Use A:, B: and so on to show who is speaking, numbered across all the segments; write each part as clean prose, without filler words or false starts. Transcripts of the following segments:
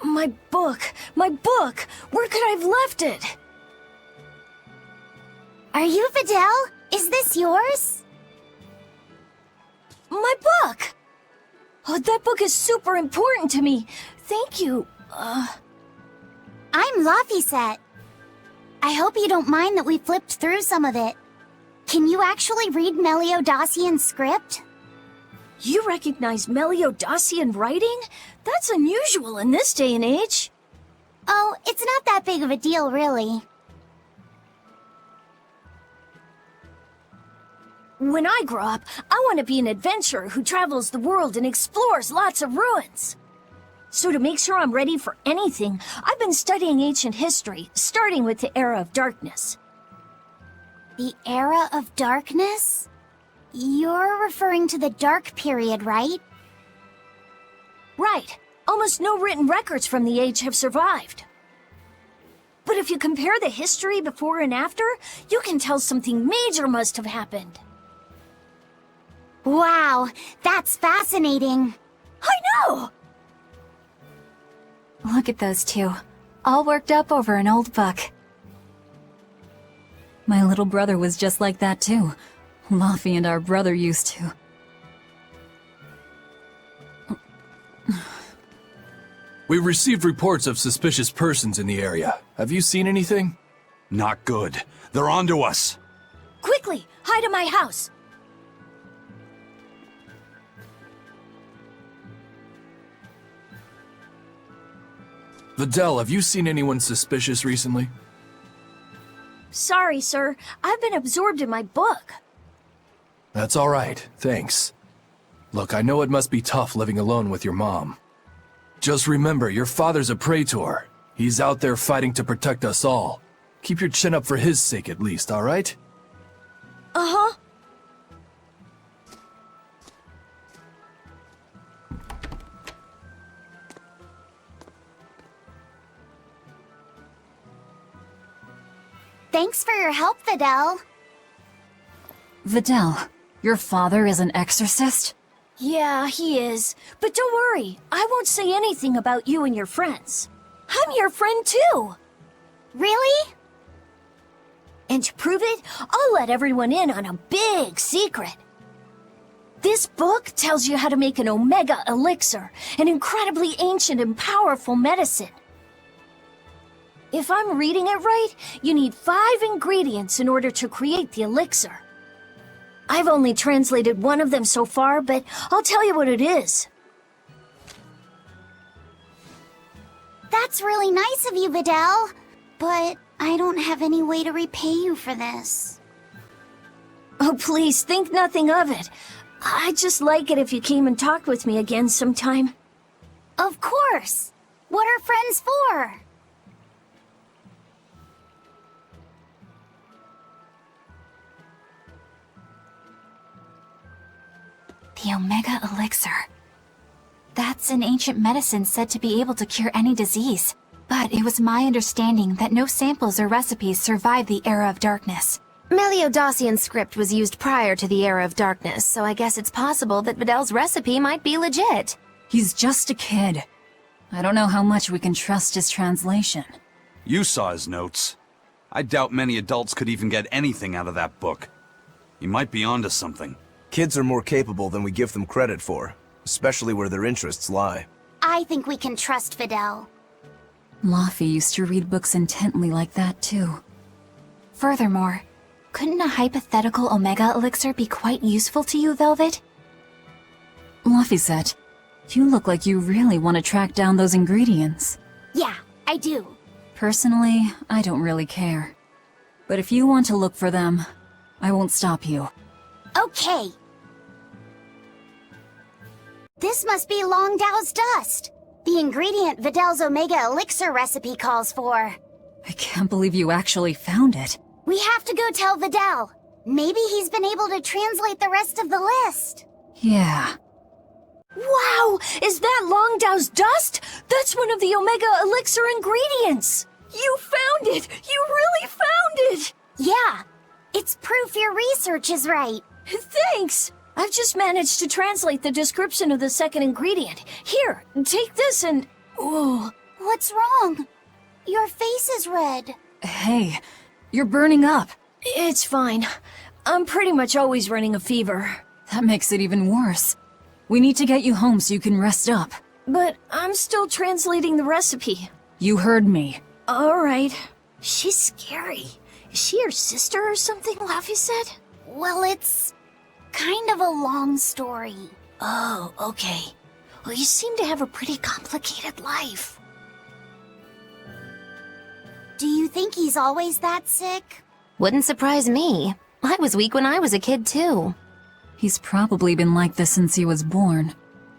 A: My book! My book! Where could I have left it?
B: Are you Vidal? Is this yours?
A: My book! Oh, that book is super important to me. Thank you.
B: I'm Laphicet. I hope you don't mind that we flipped through some of it. Can you actually read Meliodacian script?
A: You recognize Meliodacian writing? That's unusual in this day and age.
B: Oh, it's not that big of a deal, really.
A: When I grow up, I want to be an adventurer who travels the world and explores lots of ruins. So to make sure I'm ready for anything, I've been studying ancient history, starting with the Era of Darkness.
B: The Era of Darkness? You're referring to the Dark Period, right?
A: Right. Almost no written records from the age have survived. But if you compare the history before and after, you can tell something major must have happened.
B: Wow, that's fascinating.
A: I know!
C: Look at those two, all worked up over an old book. My little brother was just like that too. Laphi and our brother used to.
D: We received reports of suspicious persons in the area. Have you seen anything?
E: Not good. They're onto us.
A: Quickly, hide in my house.
D: Vidal, have you seen anyone suspicious recently?
A: Sorry, sir. I've been absorbed in my book.
D: That's all right, thanks. Look, I know it must be tough living alone with your mom. Just remember, your father's a praetor. He's out there fighting to protect us all. Keep your chin up for his sake at least, all right?
A: Uh-huh.
B: Thanks for your help, Vidal.
C: Vidal, your father is an exorcist?
A: Yeah, he is. But don't worry, I won't say anything about you and your friends. I'm your friend too.
B: Really?
A: And to prove it, I'll let everyone in on a big secret. This book tells you how to make an Omega Elixir, an incredibly ancient and powerful medicine. If I'm reading it right, you need 5 ingredients in order to create the elixir. I've only translated one of them so far, but I'll tell you what it is.
B: That's really nice of you, Vidal. But I don't have any way to repay you for this.
A: Oh, please, think nothing of it. I'd just like it if you came and talked with me again sometime.
B: Of course! What are friends for?
C: The Omega Elixir. That's an ancient medicine said to be able to cure any disease. But it was my understanding that no samples or recipes survived the Era of Darkness.
F: Meliodacian script was used prior to the Era of Darkness, so I guess it's possible that Vidal's recipe might be legit.
C: He's just a kid. I don't know how much we can trust his translation.
E: You saw his notes. I doubt many adults could even get anything out of that book. He might be onto something.
G: Kids are more capable than we give them credit for, especially where their interests lie.
B: I think we can trust Vidal.
C: Laphi used to read books intently like that too. Furthermore, couldn't a hypothetical Omega Elixir be quite useful to you, Velvet? Laphicet, you look like you really want to track down those ingredients.
B: Yeah, I do.
C: Personally, I don't really care. But if you want to look for them, I won't stop you.
B: Okay. This must be Longdow's dust. The ingredient Vidal's Omega Elixir recipe calls for.
C: I can't believe you actually found it.
B: We have to go tell Vidal. Maybe he's been able to translate the rest of the list.
C: Yeah.
A: Wow! Is that Longdow's dust? That's one of the Omega Elixir ingredients! You found it! You really found it!
B: Yeah. It's proof your research is right.
A: Thanks! I've just managed to translate the description of the second ingredient. Here, take this and... Oh,
B: What's wrong? Your face is red.
C: Hey, you're burning up.
A: It's fine. I'm pretty much always running a fever.
C: That makes it even worse. We need to get you home so you can rest up.
A: But I'm still translating the recipe.
C: You heard me.
A: Alright. She's scary. Is she your sister or something, Laphicet?
B: Well, it's kind of a long story.
A: Oh, okay. Well, you seem to have a pretty complicated life.
B: Do you think he's always that sick?
F: Wouldn't surprise me. I was weak when I was a kid, too.
C: He's probably been like this since he was born.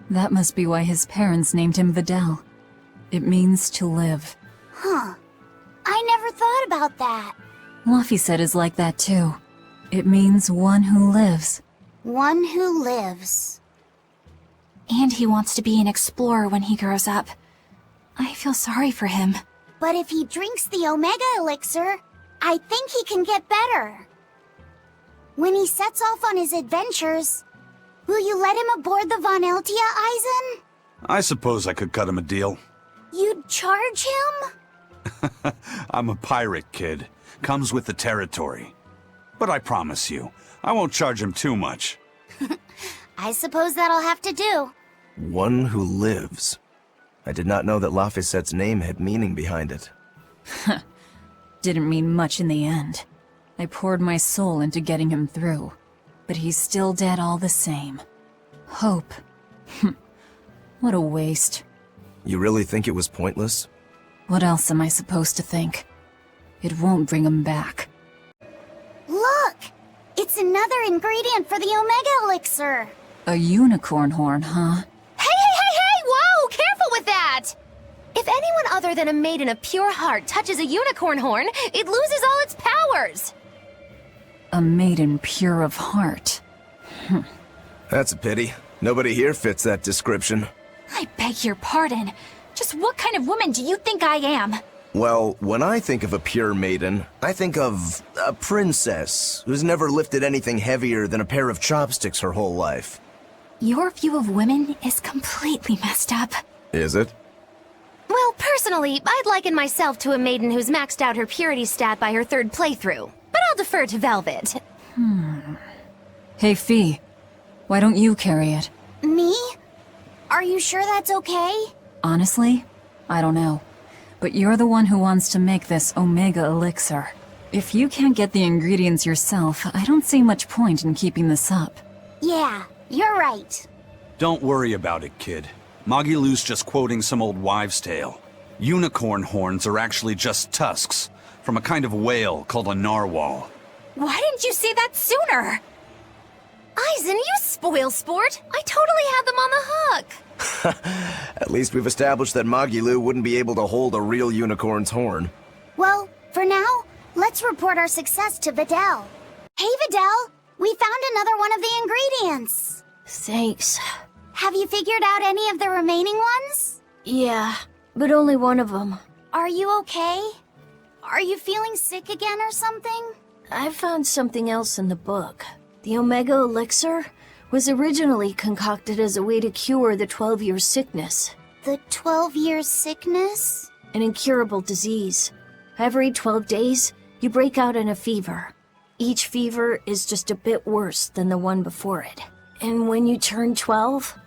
C: That must be why his parents named him Videl. It means to live.
B: Huh. I never thought about that.
C: Laphicet is like that too. It means one who lives.
B: One who lives.
C: And he wants to be an explorer when he grows up. I feel sorry for him.
B: But if he drinks the Omega Elixir, I think he can get better. When he sets off on his adventures, will you let him aboard the Von Eltia, Eisen?
E: I suppose I could cut him a deal.
B: You'd charge him?
E: I'm a pirate, kid. Comes with the territory. But I promise you, I won't charge him too much.
B: I suppose that'll have to do.
G: One who lives. I did not know that Laphicet's name had meaning behind it.
C: Didn't mean much in the end. I poured my soul into getting him through. But he's still dead all the same. Hope. What a waste.
G: You really think it was pointless?
C: What else am I supposed to think? It won't bring him back.
B: Look! It's another ingredient for the Omega Elixir.
C: A unicorn horn, huh?
F: Hey! Whoa! Careful with that! If anyone other than a maiden of pure heart touches a unicorn horn, it loses all its powers!
C: A maiden pure of heart.
G: That's a pity. Nobody here fits that description.
C: I beg your pardon. Just what kind of woman do you think I am?
G: Well, when I think of a pure maiden, I think of a princess who's never lifted anything heavier than a pair of chopsticks her whole life.
C: Your view of women is completely messed up.
G: Is it?
F: Well, personally, I'd liken myself to a maiden who's maxed out her purity stat by her third playthrough. But I'll defer to Velvet.
C: Hey, Fee. Why don't you carry it?
B: Me? Are you sure that's okay?
C: Honestly, I don't know. But you're the one who wants to make this Omega Elixir. If you can't get the ingredients yourself, I don't see much point in keeping this up.
B: Yeah, you're right.
E: Don't worry about it, kid. Magilou's just quoting some old wives' tale. Unicorn horns are actually just tusks from a kind of whale called a narwhal.
C: Why didn't you say that sooner?
F: Eisen, you spoil sport! I totally had them on the hook!
G: At least we've established that Magilou wouldn't be able to hold a real unicorn's horn.
B: Well, for now, let's report our success to Videl. Hey, Videl! We found another one of the ingredients!
A: Thanks.
B: Have you figured out any of the remaining ones?
A: Yeah, but only one of them.
B: Are you okay? Are you feeling sick again or something?
A: I found something else in the book. The Omega Elixir was originally concocted as a way to cure the 12-year sickness.
B: The 12-year sickness?
A: An incurable disease. Every 12 days, you break out in a fever. Each fever is just a bit worse than the one before it. And when you turn 12,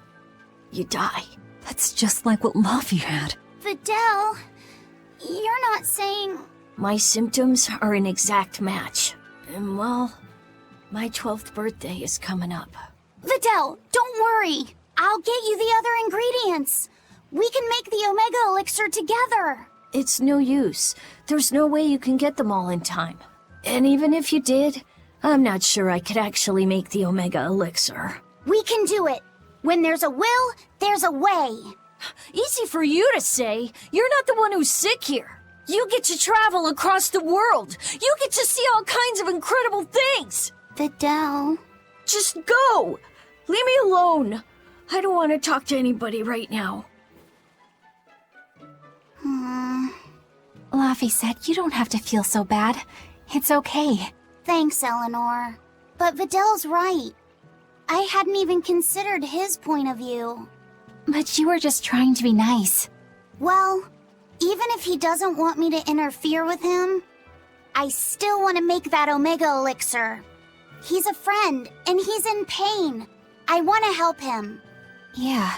A: you die.
C: That's just like what Laphie had.
B: Videl, you're not saying...
A: My symptoms are an exact match. And well, my 12th birthday is coming up.
B: Videl, don't worry. I'll get you the other ingredients. We can make the Omega Elixir together.
A: It's no use. There's no way you can get them all in time. And even if you did, I'm not sure I could actually make the Omega Elixir.
B: We can do it. When there's a will, there's a way.
A: Easy for you to say. You're not the one who's sick here. You get to travel across the world. You get to see all kinds of incredible things.
B: Videl.
A: Just go. Leave me alone. I don't want to talk to anybody right now.
C: Laphicet, you don't have to feel so bad. It's okay.
B: Thanks, Eleanor. But Videl's right. I hadn't even considered his point of view.
C: But you were just trying to be nice.
B: Well, Even if he doesn't want me to interfere with him, I still want to make that Omega Elixir. He's a friend, and he's in pain. I want to help him.
C: Yeah,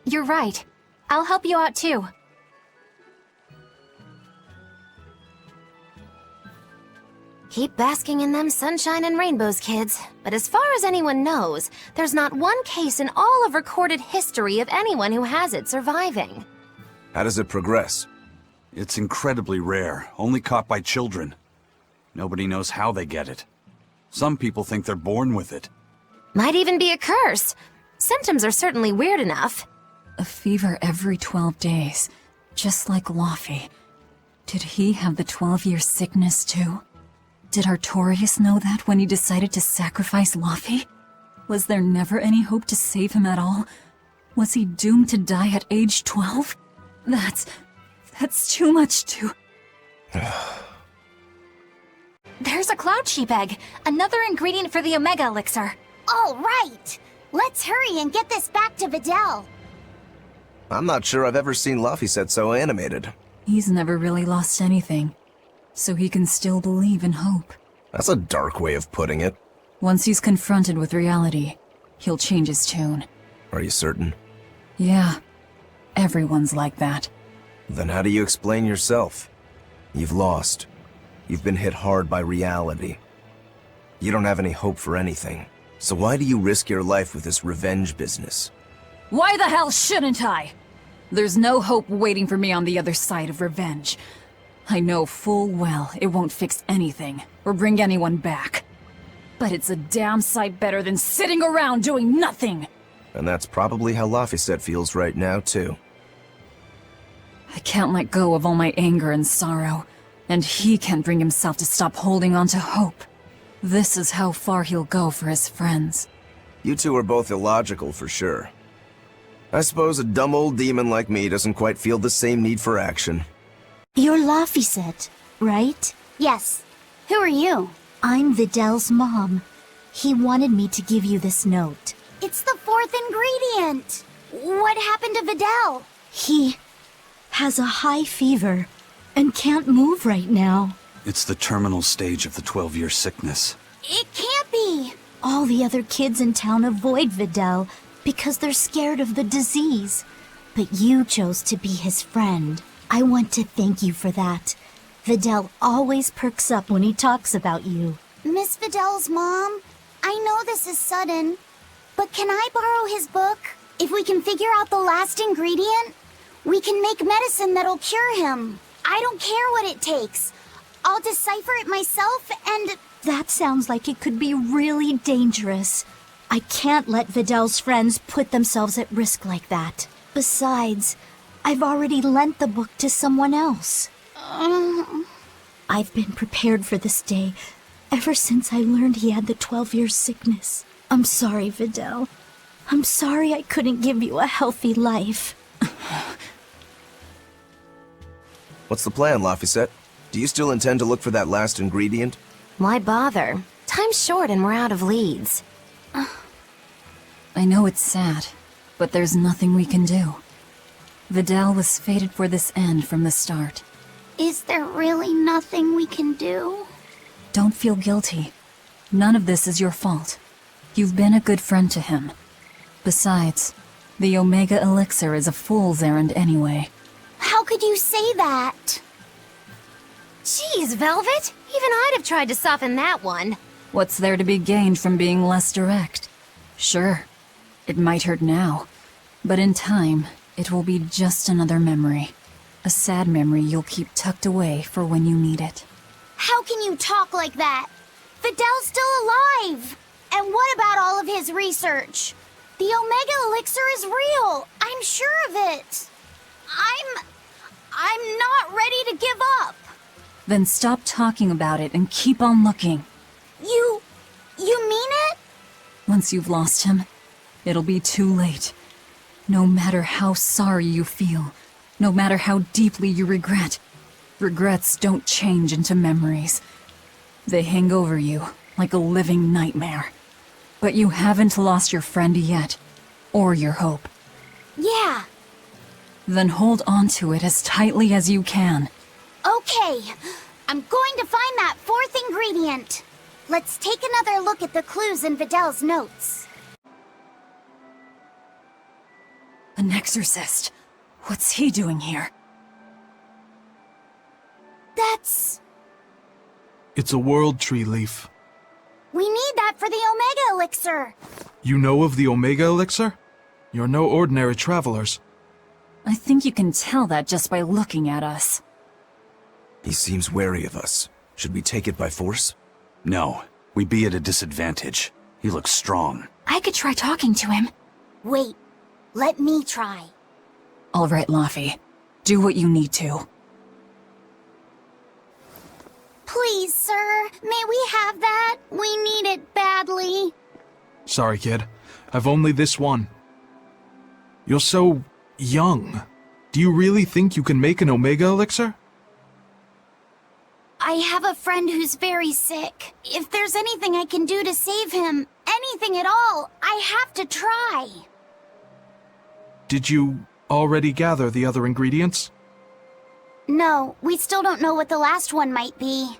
C: you're right. I'll help you out too.
F: Keep basking in them sunshine and rainbows, kids. But as far as anyone knows, there's not one case in all of recorded history of anyone who has it surviving.
G: How does it progress?
E: It's incredibly rare, only caught by children. Nobody knows how they get it. Some people think they're born with it.
F: Might even be a curse. Symptoms are certainly weird enough.
H: A fever every 12 days, just like Laphicet. Did he have the 12-year sickness too? Did Artorius know that when he decided to sacrifice Laphicet? Was there never any hope to save him at all? Was he doomed to die at age 12? That's too much to...
C: There's a cloud sheep egg, another ingredient for the Omega Elixir.
B: All right! Let's hurry and get this back to Videl.
G: I'm not sure I've ever seen Laphicet so animated.
H: He's never really lost anything, so he can still believe in hope.
G: That's a dark way of putting it.
H: Once he's confronted with reality, he'll change his tune.
G: Are you certain?
H: Yeah, everyone's like that.
G: Then how do you explain yourself? You've lost. You've been hit hard by reality. You don't have any hope for anything. So why do you risk your life with this revenge business?
H: Why the hell shouldn't I? There's no hope waiting for me on the other side of revenge. I know full well it won't fix anything, or bring anyone back. But it's a damn sight better than sitting around doing nothing!
G: And that's probably how Laphicet feels right now, too.
H: I can't let go of all my anger and sorrow, and he can't bring himself to stop holding on to hope. This is how far he'll go for his friends.
G: You two are both illogical for sure. I suppose a dumb old demon like me doesn't quite feel the same need for action.
A: You're Laphicet, right?
B: Yes. Who are you?
A: I'm Videl's mom. He wanted me to give you this note.
B: It's the fourth ingredient. What happened to Videl?
A: He has a high fever and can't move right now.
E: It's the terminal stage of the 12-year sickness.
B: It can't be.
A: All the other kids in town avoid Videl because they're scared of the disease. But you chose to be his friend. I want to thank you for that. Videl always perks up when he talks about you.
B: Miss Videl's mom, I know this is sudden, but can I borrow his book? If we can figure out the last ingredient, we can make medicine that'll cure him. I don't care what it takes. I'll decipher it myself and...
A: That sounds like it could be really dangerous. I can't let Videl's friends put themselves at risk like that. Besides, I've already lent the book to someone else. I've been prepared for this day ever since I learned he had the 12-year sickness. I'm sorry, Videl. I'm sorry I couldn't give you a healthy life.
G: What's the plan, Laphicet? Do you still intend to look for that last ingredient?
F: Why bother? Time's short and we're out of leads.
H: I know it's sad, but there's nothing we can do. Videl was fated for this end from the start.
B: Is there really nothing we can do?
H: Don't feel guilty. None of this is your fault. You've been a good friend to him. Besides, the Omega Elixir is a fool's errand anyway.
B: How could you say that?
F: Jeez, Velvet! Even I'd have tried to soften that one.
H: What's there to be gained from being less direct? Sure, it might hurt now, but in time, it will be just another memory. A sad memory you'll keep tucked away for when you need it.
B: How can you talk like that? Videl's still alive! And what about all of his research? The Omega Elixir is real! I'm sure of it! I'm not ready to give up!
H: Then stop talking about it and keep on looking.
B: You mean it?
H: Once you've lost him, it'll be too late. No matter how sorry you feel, no matter how deeply you regret, regrets don't change into memories. They hang over you like a living nightmare. But you haven't lost your friend yet, or your hope.
B: Yeah.
H: Then hold on to it as tightly as you can.
B: Okay, I'm going to find that fourth ingredient. Let's take another look at the clues in Videl's notes.
H: An exorcist. What's he doing here?
B: That's...
I: It's a world tree leaf.
B: We need that for the Omega Elixir.
I: You know of the Omega Elixir? You're no ordinary travelers.
H: I think you can tell that just by looking at us.
G: He seems wary of us. Should we take it by force?
E: No, we'd be at a disadvantage. He looks strong.
C: I could try talking to him.
B: Wait, let me try.
H: All right, Laphi. Do what you need to.
B: Please, sir, may we have that? We need it badly.
I: Sorry, kid. I've only this one. You're so... young. Do you really think you can make an Omega Elixir?
B: I have a friend who's very sick. If there's anything I can do to save him, anything at all, I have to try.
I: Did you already gather the other ingredients?
B: No, we still don't know what the last one might be.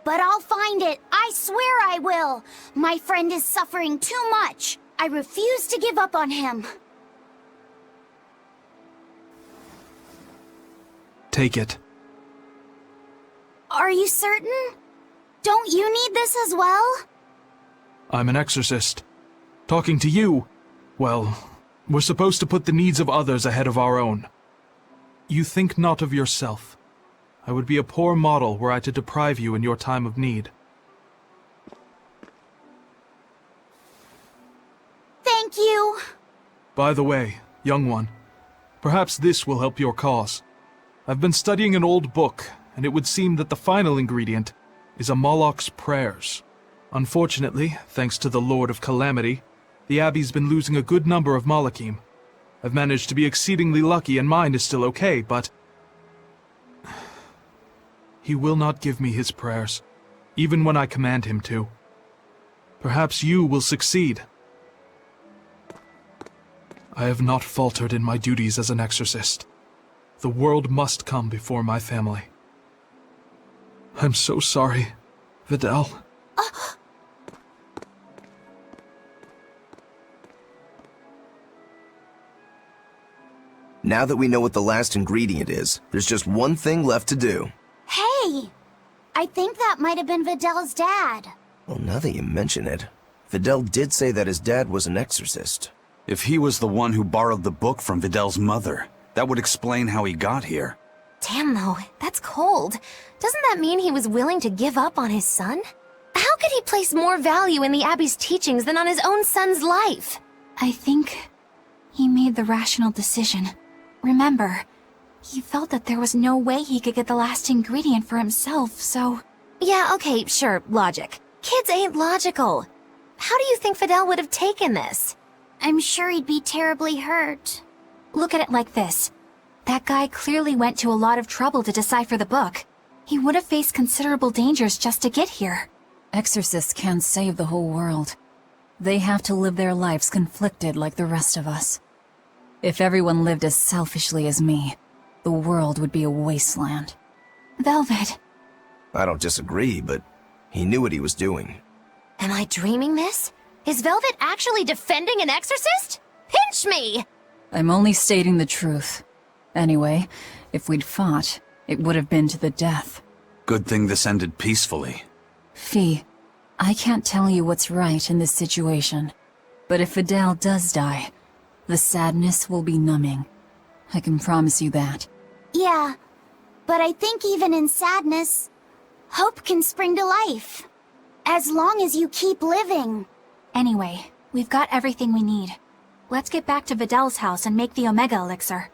B: But I'll find it. I swear I will. My friend is suffering too much. I refuse to give up on him.
I: Take it.
B: Are you certain? Don't you need this as well?
I: I'm an exorcist. Talking to you, well, we're supposed to put the needs of others ahead of our own. You think not of yourself. I would be a poor model were I to deprive you in your time of need.
B: Thank you.
I: By the way, young one, perhaps this will help your cause. I've been studying an old book, and it would seem that the final ingredient is a Moloch's prayers. Unfortunately, thanks to the Lord of Calamity, the Abbey's been losing a good number of Malachim. I've managed to be exceedingly lucky and mine is still okay, but... he will not give me his prayers, even when I command him to. Perhaps you will succeed. I have not faltered in my duties as an exorcist. The world must come before my family. I'm so sorry, Videl.
G: Now that we know what the last ingredient is, there's just one thing left to do.
B: Hey! I think that might have been Videl's dad.
G: Well, now that you mention it, Videl did say that his dad was an exorcist.
E: If he was the one who borrowed the book from Videl's mother, that would explain how he got here.
F: Damn though, that's cold. Doesn't that mean he was willing to give up on his son? How could he place more value in the Abbey's teachings than on his own son's life?
C: I think he made the rational decision. Remember, he felt that there was no way he could get the last ingredient for himself, so...
F: Yeah, okay, sure, logic. Kids ain't logical. How do you think Videl would have taken this?
B: I'm sure he'd be terribly hurt.
C: Look at it like this. That guy clearly went to a lot of trouble to decipher the book. He would have faced considerable dangers just to get here.
H: Exorcists can't save the whole world. They have to live their lives conflicted like the rest of us. If everyone lived as selfishly as me, the world would be a wasteland.
C: Velvet.
G: I don't disagree, but he knew what he was doing.
F: Am I dreaming this? Is Velvet actually defending an exorcist? Pinch me!
H: I'm only stating the truth. Anyway, if we'd fought, it would have been to the death.
E: Good thing this ended peacefully.
H: Fee, I can't tell you what's right in this situation. But if Videl does die, the sadness will be numbing. I can promise you that.
B: Yeah, but I think even in sadness, hope can spring to life. As long as you keep living.
C: Anyway, we've got everything we need. Let's get back to Videl's house and make the Omega Elixir.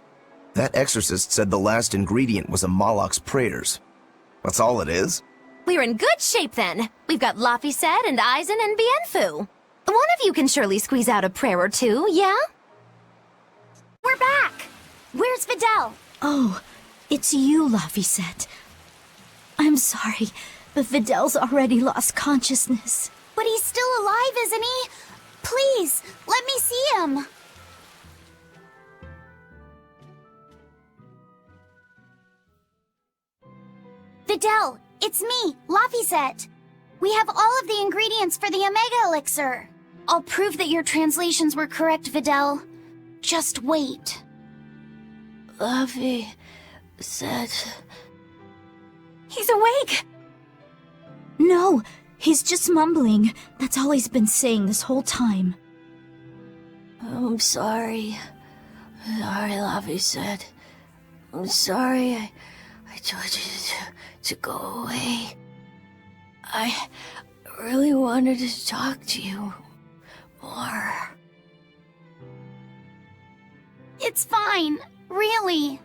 G: That exorcist said the last ingredient was a Moloch's prayers. That's all it is?
F: We're in good shape then. We've got Laphicet and Eisen and Bienfu. One of you can surely squeeze out a prayer or two, yeah?
B: We're back! Where's Videl?
A: Oh, it's you, Laphicet. I'm sorry, but Videl's already lost consciousness.
B: But he's still alive, isn't he? Please, let me see him. Videl, it's me, Laphicet. We have all of the ingredients for the Omega Elixir. I'll prove that your translations were correct, Videl. Just wait.
A: Laphicet.
B: He's awake!
J: No, he's just mumbling. That's all he's been saying this whole time.
A: I'm sorry. Sorry, Laphicet. I'm sorry I told you to go away. I really wanted to talk to you more.
B: It's fine, really.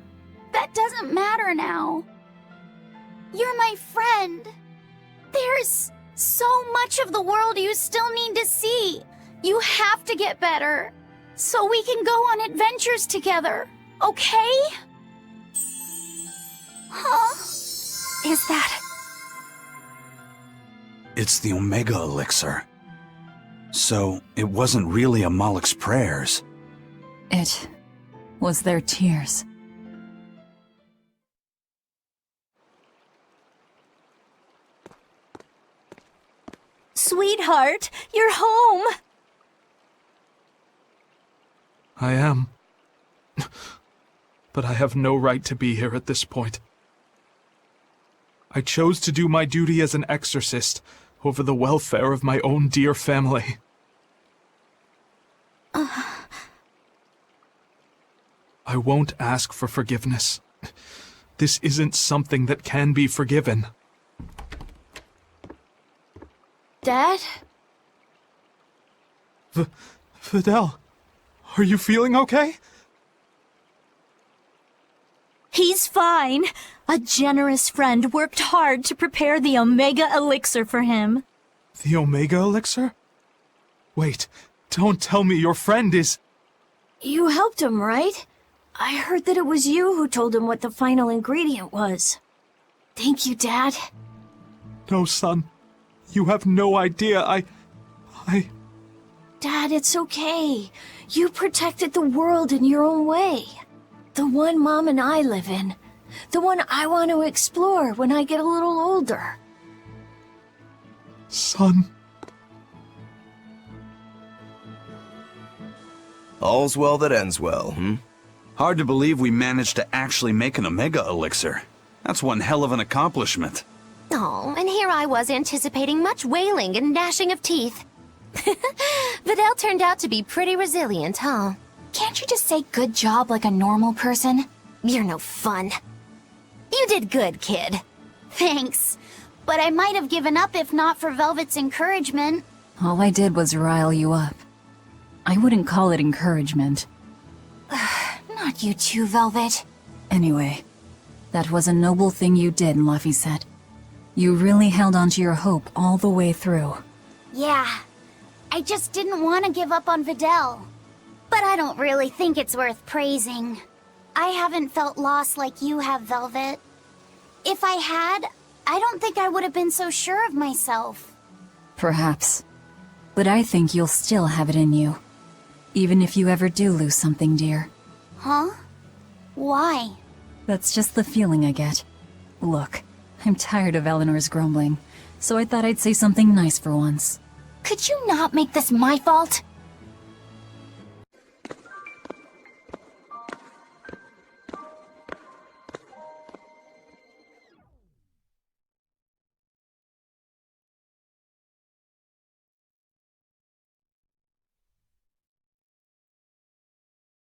B: That doesn't matter now. You're my friend. There's so much of the world you still need to see. You have to get better, so we can go on adventures together, okay? Huh?
C: Is that...
E: It's the Omega Elixir. So, it wasn't really Amalek's prayers.
H: It was their tears.
J: Sweetheart, you're home!
I: I am. But I have no right to be here at this point. I chose to do my duty as an exorcist over the welfare of my own dear family. I won't ask for forgiveness. This isn't something that can be forgiven.
A: Dad?
I: Videl, are you feeling okay?
J: He's fine. A generous friend worked hard to prepare the Omega Elixir for him.
I: The Omega Elixir? Wait, don't tell me your friend is...
A: You helped him, right? I heard that it was you who told him what the final ingredient was. Thank you, Dad.
I: No, son. You have no idea. I...
A: Dad, it's okay. You protected the world in your own way. The one Mom and I live in. The one I want to explore when I get a little older.
I: Son.
G: All's well that ends well,
E: Hard to believe we managed to actually make an Omega Elixir. That's one hell of an accomplishment.
F: Oh, and here I was anticipating much wailing and gnashing of teeth. Videl turned out to be pretty resilient, huh?
C: Can't you just say good job like a normal person?
F: You're no fun. You did good, kid.
B: Thanks. But I might have given up if not for Velvet's encouragement.
H: All I did was rile you up. I wouldn't call it encouragement.
C: Not you too, Velvet.
H: Anyway, that was a noble thing you did, Laphicet. You really held on to your hope all the way through.
B: Yeah. I just didn't want to give up on Videl. But I don't really think it's worth praising. I haven't felt lost like you have, Velvet. If I had, I don't think I would have been so sure of myself.
H: Perhaps. But I think you'll still have it in you. Even if you ever do lose something, dear.
B: Huh? Why?
H: That's just the feeling I get. Look, I'm tired of Eleanor's grumbling, so I thought I'd say something nice for once.
C: Could you not make this my fault?